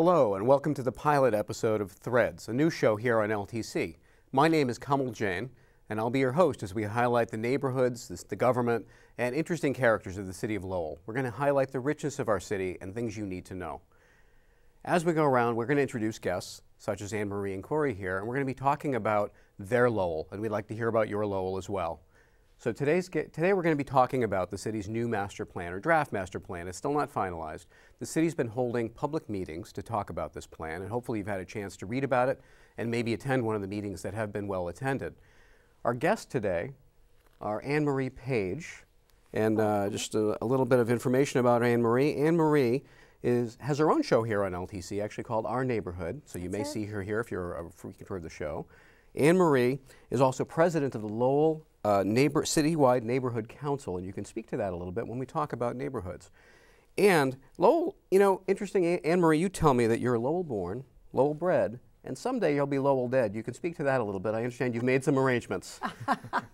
Hello and welcome to the pilot episode of Threads, a new show here on LTC. My name is Kamal Jain and I'll be your host as we highlight the neighborhoods, the government, and interesting characters of the city of Lowell. We're going to highlight the richness of our city and things you need to know. As we go around, we're going to introduce guests such as Anne Marie and Corey here, and we're going to be talking about their Lowell, and we'd like to hear about your Lowell as well. So today we're going to be talking about the city's new master plan, or draft master plan. It's still not finalized. The city's been holding public meetings to talk about this plan, and hopefully you've had a chance to read about it and maybe attend one of the meetings that have been well attended. Our guests today are Anne Marie Page, and just a little bit of information about Anne Marie. Anne Marie has her own show here on LTC, actually called Our Neighborhood, so you may see her here if you're a frequenter of the show. Anne Marie is also president of the Lowell Citywide Neighborhood Council, and you can speak to that a little bit when we talk about neighborhoods. And Lowell, you know, interesting, Anne Marie, you tell me that you're Lowell born, Lowell bred, and someday you'll be Lowell dead. You can speak to that a little bit. I understand you've made some arrangements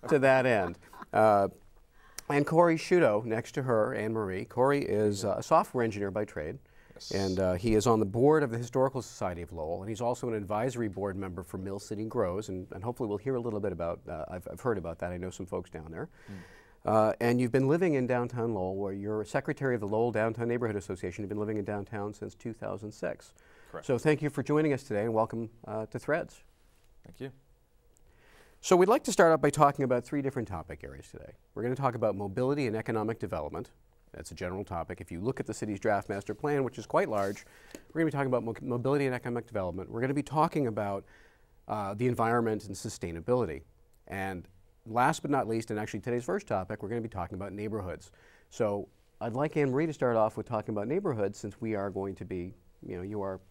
to that end. And Corey Scuito, next to her, Anne Marie. Corey is a software engineer by trade. Yes. And he is on the board of the Historical Society of Lowell, and he's also an advisory board member for Mill City Grows, and hopefully we'll hear a little bit about, I've heard about that, I know some folks down there. And you've been living in downtown Lowell, where you're secretary of the Lowell Downtown Neighborhood Association. You've been living in downtown since 2006. Correct. So thank you for joining us today, and welcome to Threads. Thank you. So we'd like to start out by talking about three different topic areas today. We're going to talk about mobility and economic development. That's a general topic. If you look at the city's draft master plan, which is quite large, we're going to be talking about mobility and economic development. We're going to be talking about the environment and sustainability. And last but not least, and actually today's first topic, we're going to be talking about neighborhoods. So I'd like Anne Marie to start off with talking about neighborhoods, since we are going to be, you are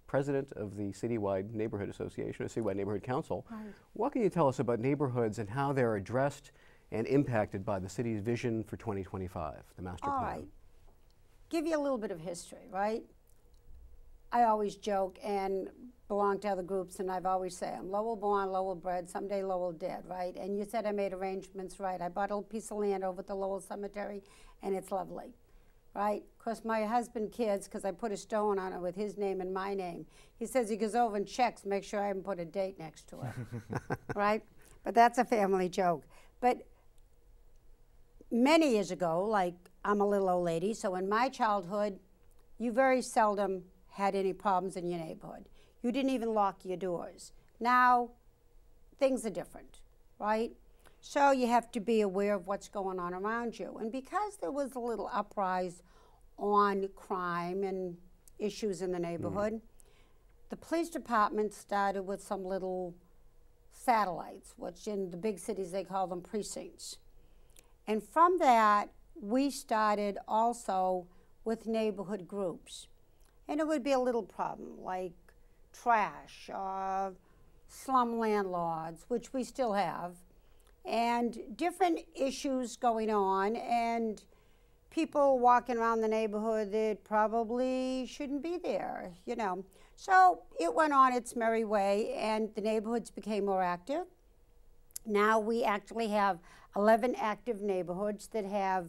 president of the Citywide Neighborhood Association, or Citywide Neighborhood Council. Right. What can you tell us about neighborhoods and how they're addressed and impacted by the city's vision for 2025, the master plan? All right. Give you a little bit of history, right? I always joke and belong to other groups, and I've always say I'm Lowell born, Lowell bred, someday Lowell dead, right? And you said I made arrangements, right? I bought a little piece of land over at the Lowell Cemetery, and it's lovely, right? Of course, my husband kids, because I put a stone on it with his name and my name. He says he goes over and checks, make sure I haven't put a date next to it, right? But that's a family joke. But many years ago, like I'm a little old lady, so in my childhood, you very seldom had any problems in your neighborhood. You didn't even lock your doors. Now, things are different, right? So you have to be aware of what's going on around you. And because there was a little uprise on crime and issues in the neighborhood, the police department started with some little satellites, which in the big cities they call them precincts. And from that, we started also with neighborhood groups. And it would be a little problem, like trash, slum landlords, which we still have, and different issues going on, and people walking around the neighborhood that probably shouldn't be there, So it went on its merry way, and the neighborhoods became more active. Now we actually have 11 active neighborhoods that have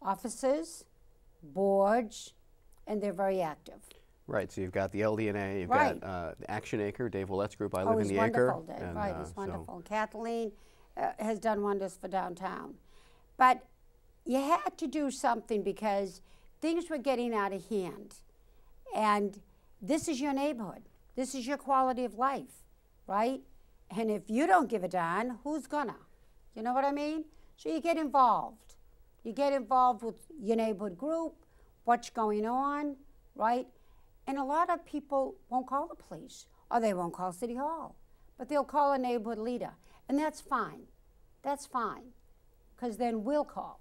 offices, boards, and they're very active. Right, so you've got the LDNA, you've got the Action Acre, Dave Willette's group, I Live in the Acre. Wonderful, Dave. Right, he's wonderful. So. Kathleen has done wonders for downtown. But you had to do something because things were getting out of hand. And this is your neighborhood. This is your quality of life, right? And if you don't give a darn, who's gonna? You know what I mean? So you get involved. You get involved with your neighborhood group, what's going on, right? And a lot of people won't call the police, or they won't call City Hall, but they'll call a neighborhood leader. And that's fine. That's fine, because then we'll call.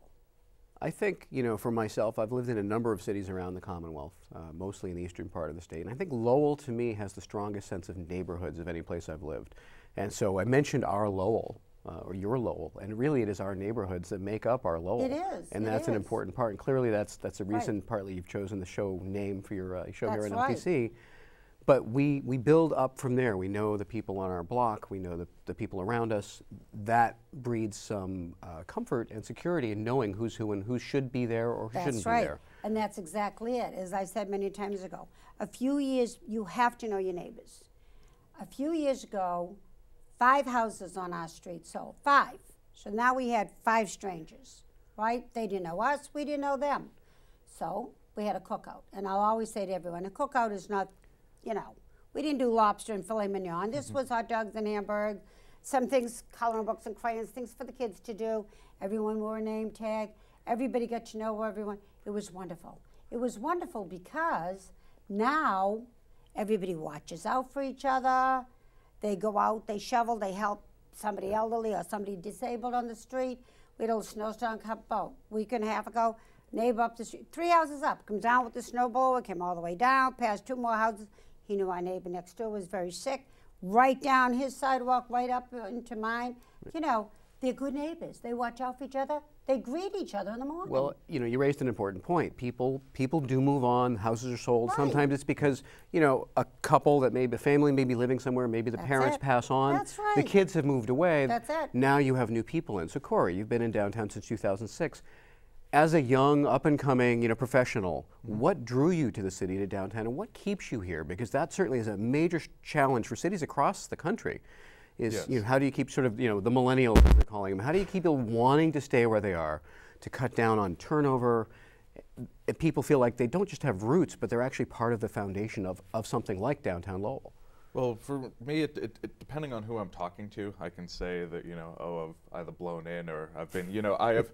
I think, for myself, I've lived in a number of cities around the Commonwealth, mostly in the eastern part of the state. And I think Lowell, to me, has the strongest sense of neighborhoods of any place I've lived. And so I mentioned our Lowell, or your Lowell, and really it is our neighborhoods that make up our Lowell. It is. And that's an important part. And clearly that's the reason partly you've chosen the show name for your show here at LTC. But we build up from there. We know the people on our block. We know the people around us. That breeds some comfort and security in knowing who's who and who should be there or who shouldn't be there. And that's exactly it. As I said many times ago, a few years, you have to know your neighbors. A few years ago, 5 houses on our street sold, 5. So now we had 5 strangers, right? They didn't know us, we didn't know them. So we had a cookout. And I'll always say to everyone, a cookout is not, you know, we didn't do lobster and filet mignon. This was hot dogs and hamburg, some things, coloring books and crayons, things for the kids to do. Everyone wore a name tag. Everybody got to know everyone. It was wonderful. It was wonderful because now everybody watches out for each other. They go out, they shovel, they help somebody elderly or somebody disabled on the street. We had a little snowstorm come about a week and a half ago. Neighbor up the street, 3 houses up, comes down with the snowblower, came all the way down, passed 2 more houses. He knew our neighbor next door was very sick. Right down his sidewalk, right up into mine. You know, they're good neighbors. They watch out for each other. They greet each other in the morning. Well, you know, you raised an important point. People do move on. Houses are sold. Right. Sometimes it's because, you know, a couple that maybe a family may be living somewhere. Maybe the parents pass on. That's right. The kids have moved away. That's it. Now you have new people in. So Corey, you've been in downtown since 2006. As a young, up-and-coming, you know, professional, what drew you to the city, to downtown, and what keeps you here? Because that certainly is a major challenge for cities across the country. Is, you know, how do you keep sort of, you know, the millennials, as they're calling them, how do you keep people wanting to stay where they are, to cut down on turnover? People feel like they don't just have roots, but they're actually part of the foundation of something like downtown Lowell. Well, for me, depending on who I'm talking to, I can say that, you know, oh, I've either blown in or I've been, you know, I have,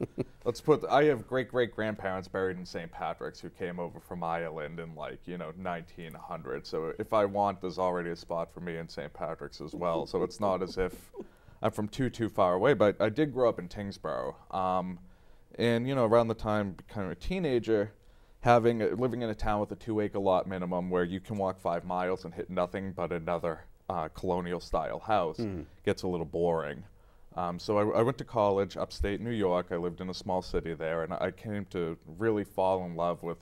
I have great-great-grandparents buried in St. Patrick's who came over from Ireland in, like, you know, 1900. So if I want, there's already a spot for me in St. Patrick's as well. So it's not as if I'm from too far away. But I did grow up in Tingsboro. And, you know, around the time becoming a teenager, living in a town with a 2-acre lot minimum where you can walk 5 miles and hit nothing but another colonial-style house gets a little boring. So I went to college upstate New York. I lived in a small city there, and I came to really fall in love with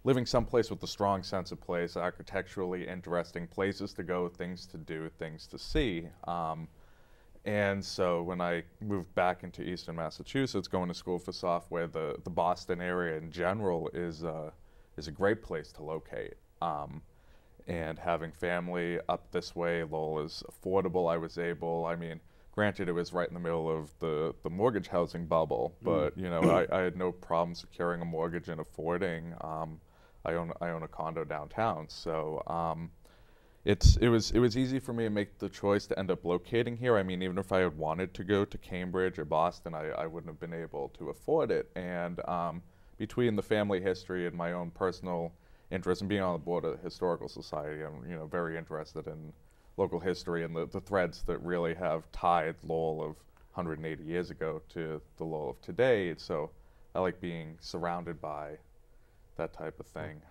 living someplace with a strong sense of place, architecturally interesting places to go, things to do, things to see. And so when I moved back into Eastern Massachusetts, going to school for software, the Boston area in general is a great place to locate. And having family up this way, Lowell is affordable. I mean, granted, it was right in the middle of the mortgage housing bubble, but you know, I had no problem securing a mortgage and affording. I own a condo downtown, so it was easy for me to make the choice to end up locating here. I mean, even if I had wanted to go to Cambridge or Boston, I wouldn't have been able to afford it. And between the family history and my own personal interest in being on the board of the Historical Society, I'm, you know, very interested in local history and the threads that really have tied Lowell of 180 years ago to the Lowell of today. So I like being surrounded by that type of thing.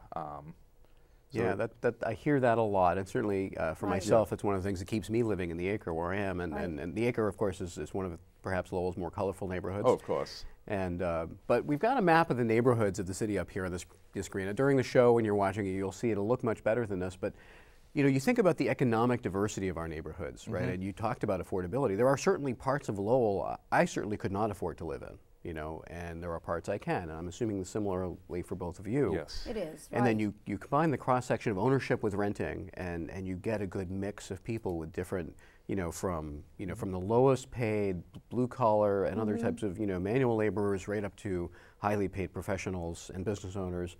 Yeah, that I hear that a lot, and certainly for myself, it's one of the things that keeps me living in the Acre where I am, and the Acre, of course, is one of perhaps Lowell's more colorful neighborhoods. Oh, of course. And but we've got a map of the neighborhoods of the city up here on this screen. During the show, when you're watching it, you'll see it'll look much better than this. But you know, you think about the economic diversity of our neighborhoods, right? And you talked about affordability. There are certainly parts of Lowell I certainly could not afford to live in. You know, and there are parts I can, and I'm assuming similarly for both of you. Yes. It is. And then you combine the cross-section of ownership with renting, and you get a good mix of people with different, you know, from the lowest paid blue collar and other types of, you know, manual laborers right up to highly paid professionals and business owners.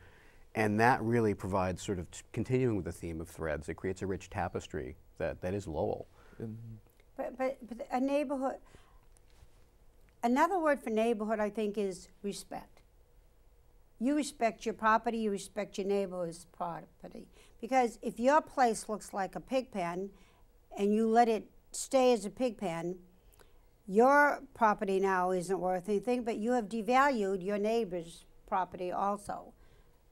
And that really provides sort of, continuing with the theme of threads, it creates a rich tapestry that is Lowell. But a neighborhood, another word for neighborhood, I think, is respect. You respect your property, you respect your neighbor's property. Because if your place looks like a pig pen and you let it stay as a pig pen, your property now isn't worth anything, but you have devalued your neighbor's property also,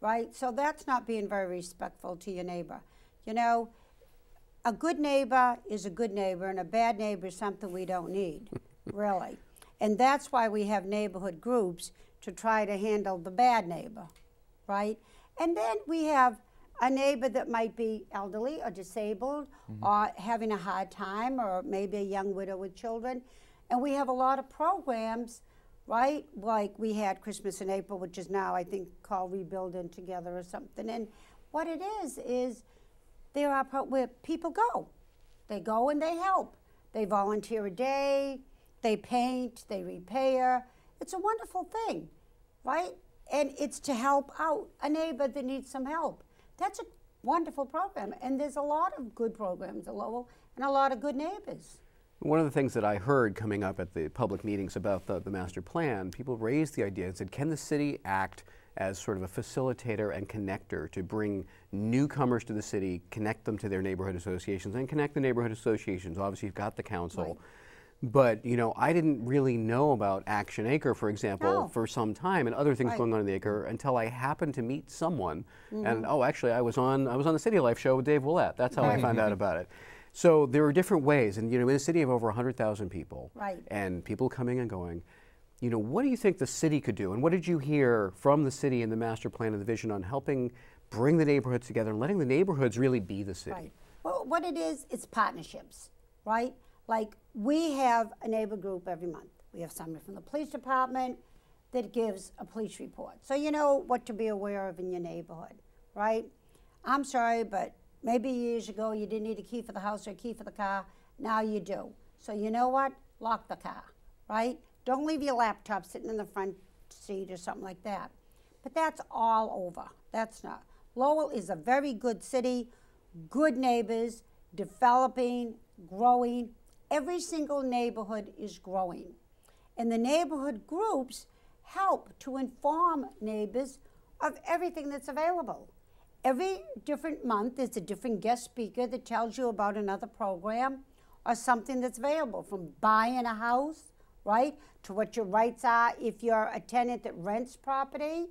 right? So that's not being very respectful to your neighbor. You know, a good neighbor is a good neighbor, and a bad neighbor is something we don't need, really. And that's why we have neighborhood groups, to try to handle the bad neighbor, right? And then we have a neighbor that might be elderly or disabled or having a hard time, or maybe a young widow with children. And we have a lot of programs right? Like we had Christmas in April, which is now I think called Rebuilding Together or something. And what it is there are where people go. They go and they help. They volunteer a day, they paint, they repair. It's a wonderful thing, right? And it's to help out a neighbor that needs some help. That's a wonderful program. And there's a lot of good programs at Lowell and a lot of good neighbors. One of the things that I heard coming up at the public meetings about the master plan, people raised the idea and said, can the city act as sort of a facilitator and connector to bring newcomers to the city, connect them to their neighborhood associations, and connect the neighborhood associations? Obviously, you've got the council. Right. But, you know, I didn't really know about Action Acre, for example, for some time, and other things going on in the Acre until I happened to meet someone. And, oh, actually, I was on the City Life show with Dave Willett. That's how I found out about it. So there are different ways. And, you know, in a city of over 100,000 people, and people coming and going, you know, what do you think the city could do? And what did you hear from the city and the master plan and the vision on helping bring the neighborhoods together and letting the neighborhoods really be the city? Right. Well, what it is, it's partnerships, right? Like we have a neighbor group every month. We have somebody from the police department that gives a police report. So you know what to be aware of in your neighborhood, right? I'm sorry, but maybe years ago you didn't need a key for the house or a key for the car. Now you do. So you know what? Lock the car, right? Don't leave your laptop sitting in the front seat or something like that. But that's all over. That's not. Lowell is a very good city, good neighbors, developing, growing. Every single neighborhood is growing. And the neighborhood groups help to inform neighbors of everything that's available. Every different month there's a different guest speaker that tells you about another program or something that's available, from buying a house, right, to what your rights are if you're a tenant that rents property,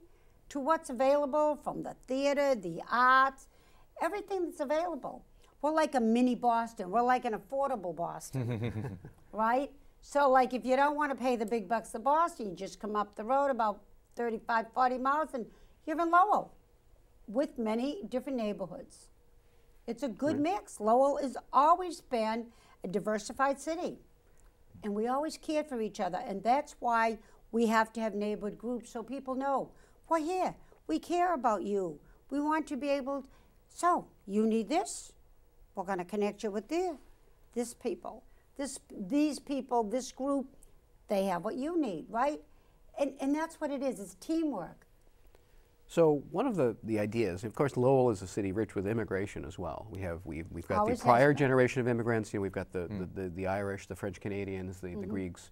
to what's available from the theater, the arts, everything that's available. We're like a mini Boston. We're like an affordable Boston, right? So like if you don't want to pay the big bucks to Boston, you just come up the road about 35, 40 miles and you're in Lowell with many different neighborhoods. It's a good mix. Lowell has always been a diversified city. And we always cared for each other. And that's why we have to have neighborhood groups so people know, we're here. We care about you. We want to be able, so you need this. We're going to connect you with this people. These people, this group, they have what you need, right? And that's what it is. It's teamwork. So one of the ideas, of course, Lowell is a city rich with immigration as well. We've got Always the prior has been. generation of immigrants. You know, we've got the Irish, the French Canadians, the Greeks,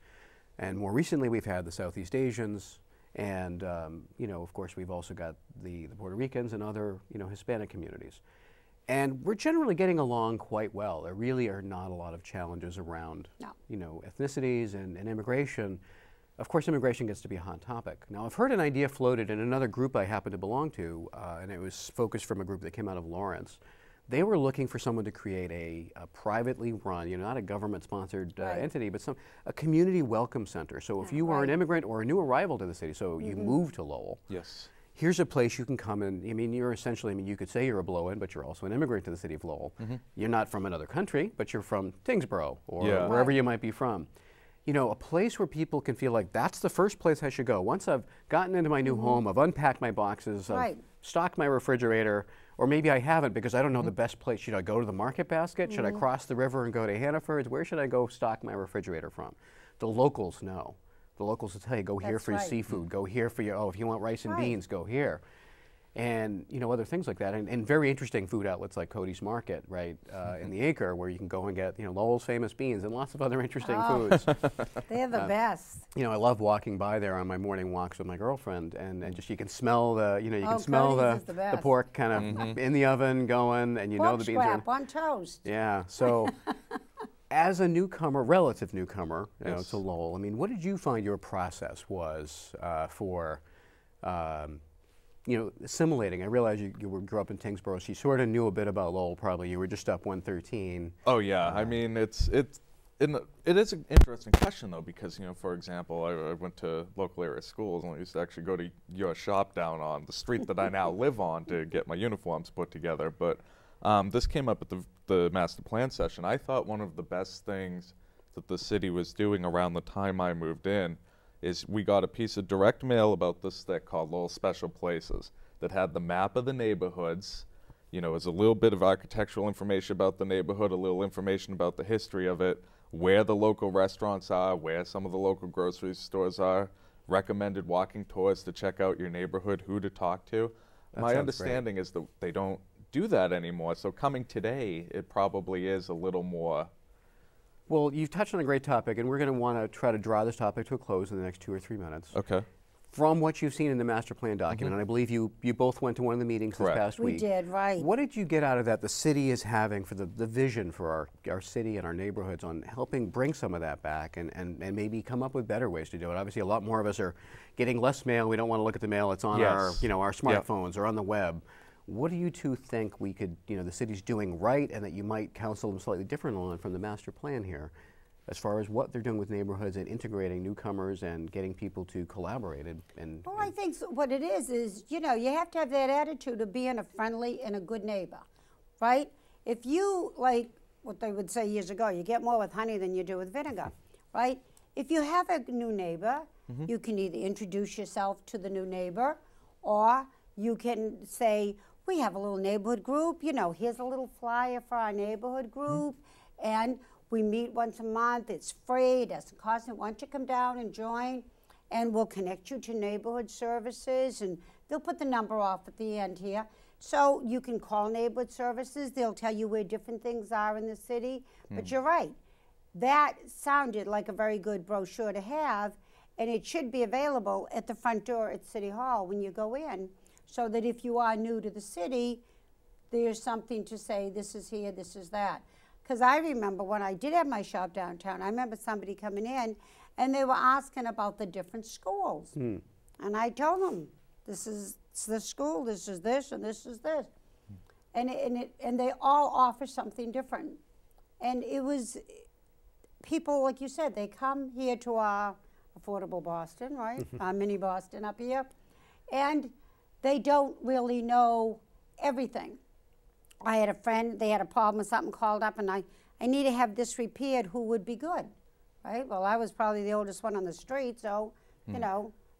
and more recently we've had the Southeast Asians, and you know, of course, we've also got the Puerto Ricans and other, you know, Hispanic communities. And we're generally getting along quite well. There really are not a lot of challenges around, you know, ethnicities and immigration. Of course, immigration gets to be a hot topic. Now, I've heard an idea floated in another group I happen to belong to, and it was focused from a group that came out of Lawrence. They were looking for someone to create a privately run, you know, not a government-sponsored entity, but a community welcome center. So if you are an immigrant or a new arrival to the city, so you moved to Lowell, here's a place you can come and, I mean, you're essentially, I mean, you could say you're a blow-in, but you're also an immigrant to the city of Lowell. You're not from another country, but you're from Tingsboro or wherever you might be from. You know, a place where people can feel like that's the first place I should go. Once I've gotten into my new home, I've unpacked my boxes, I've stocked my refrigerator, or maybe I haven't because I don't know the best place. Should I go to the Market Basket? Should I cross the river and go to Hannaford's? Where should I go stock my refrigerator from? The locals know. The locals will tell you, go here for your seafood, go here for your, if you want rice and beans, go here. And, you know, other things like that. And very interesting food outlets like Cody's Market, right, in the Acre, where you can go and get, you know, Lowell's famous beans and lots of other interesting foods. They're the best. You know, I love walking by there on my morning walks with my girlfriend, and just you can smell the, you know, you can smell the pork kind of in the oven going, and you know the beans are on toast. Yeah, so as a newcomer, relative newcomer, you know, to Lowell, I mean, what did you find your process was for, you know, assimilating? I realize you grew up in Tingsboro, so you sort of knew a bit about Lowell probably. You were just up 113. Oh, yeah. I mean, it is an interesting question, though, because, you know, for example, I went to local area schools, and I used to actually go to your shop down on the street that I now live on to get my uniforms put together. But this came up at the master plan session. I thought one of the best things that the city was doing around the time I moved in is we got a piece of direct mail about this stick called Lowell Special Places that had the map of the neighborhoods. You know, it was a little bit of architectural information about the neighborhood, a little information about the history of it, where the local restaurants are, where some of the local grocery stores are, recommended walking tours to check out your neighborhood, who to talk to. My understanding is that they don't do that anymore. So coming today, it probably is a little more. Well, you've touched on a great topic, and we're going to want to try to draw this topic to a close in the next 2 or 3 minutes. Okay. From what you've seen in the master plan document, and I believe you both went to one of the meetings this past week. We did, right. What did you get out of that the city is having for the vision for our city and our neighborhoods on helping bring some of that back and maybe come up with better ways to do it? Obviously, a lot more of us are getting less mail. We don't want to look at the mail. It's on our smartphones or on the web. What do you two think we could, the city's doing right and that you might counsel them slightly different on from the master plan here as far as what they're doing with neighborhoods and integrating newcomers and getting people to collaborate? Well, I think what it is, you have to have that attitude of being a friendly and a good neighbor, right? If you, like what they would say years ago, you get more with honey than you do with vinegar, right? If you have a new neighbor, you can either introduce yourself to the new neighbor or you can say, we have a little neighborhood group, here's a little flyer for our neighborhood group, and we meet once a month, it's free, it doesn't cost it. Why don't you come down and join, and we'll connect you to neighborhood services, and they'll put the number off at the end here. So you can call neighborhood services, they'll tell you where different things are in the city, but you're right. That sounded like a very good brochure to have, and it should be available at the front door at City Hall when you go in, so that if you are new to the city, there's something to say, this is here, this is that. Because I remember when I did have my shop downtown, I remember somebody coming in and they were asking about the different schools. And I told them, this is the school, this is this, and this is this. And they all offer something different. And it was, people, like you said, they come here to our affordable Boston, right? Our mini Boston up here. And they don't really know everything. I had a friend, they had a problem with something, called up, and I need to have this repaired, who would be good, right? Well, I was probably the oldest one on the street, so,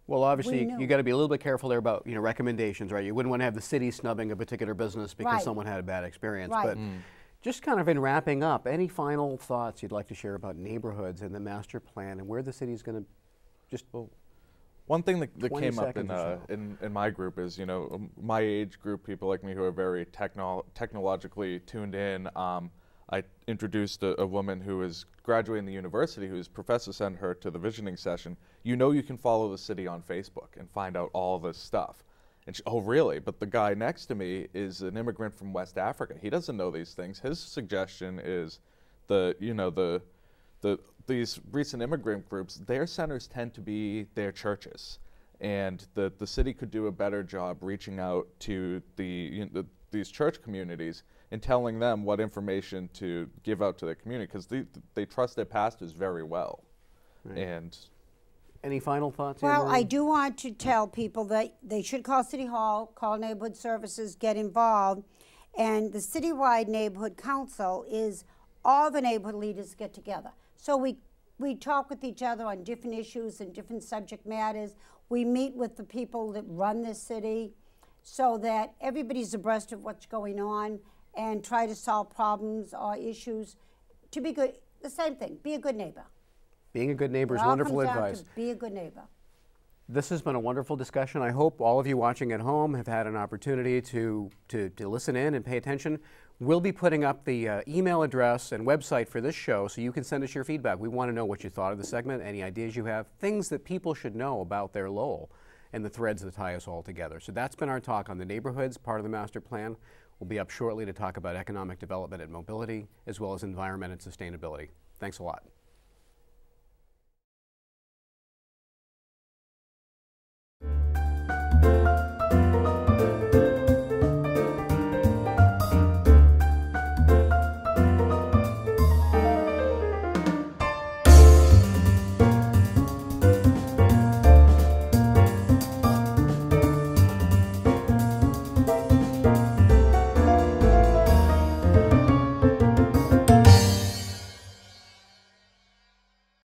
Well, obviously, you got to be a little bit careful there about, recommendations, right? You wouldn't want to have the city snubbing a particular business because someone had a bad experience. Right. But just kind of in wrapping up, any final thoughts you'd like to share about neighborhoods and the master plan and where the city's going to just... One thing that came up in my group is, my age group, people like me who are very technologically tuned in. I introduced a woman who is graduating the university, whose professor sent her to the visioning session. You can follow the city on Facebook and find out all this stuff. And she, oh, really? But the guy next to me is an immigrant from West Africa. He doesn't know these things. His suggestion is these recent immigrant groups, their centers tend to be their churches, and the city could do a better job reaching out to these church communities and telling them what information to give out to their community, because they trust their pastors very well. Right. And any final thoughts? Well, I do want to tell people that they should call City Hall, call neighborhood services, get involved, and the citywide neighborhood council is all the neighborhood leaders get together. So we talk with each other on different issues and different subject matters. We meet with the people that run this city so that everybody's abreast of what's going on and try to solve problems or issues. To be good, the same thing, be a good neighbor. Being a good neighbor is wonderful advice. Be a good neighbor. This has been a wonderful discussion. I hope all of you watching at home have had an opportunity to listen in and pay attention. We'll be putting up the email address and website for this show so you can send us your feedback. We want to know what you thought of the segment, any ideas you have, things that people should know about their Lowell and the threads that tie us all together. So that's been our talk on the neighborhoods, part of the master plan. We'll be up shortly to talk about economic development and mobility, as well as environment and sustainability. Thanks a lot.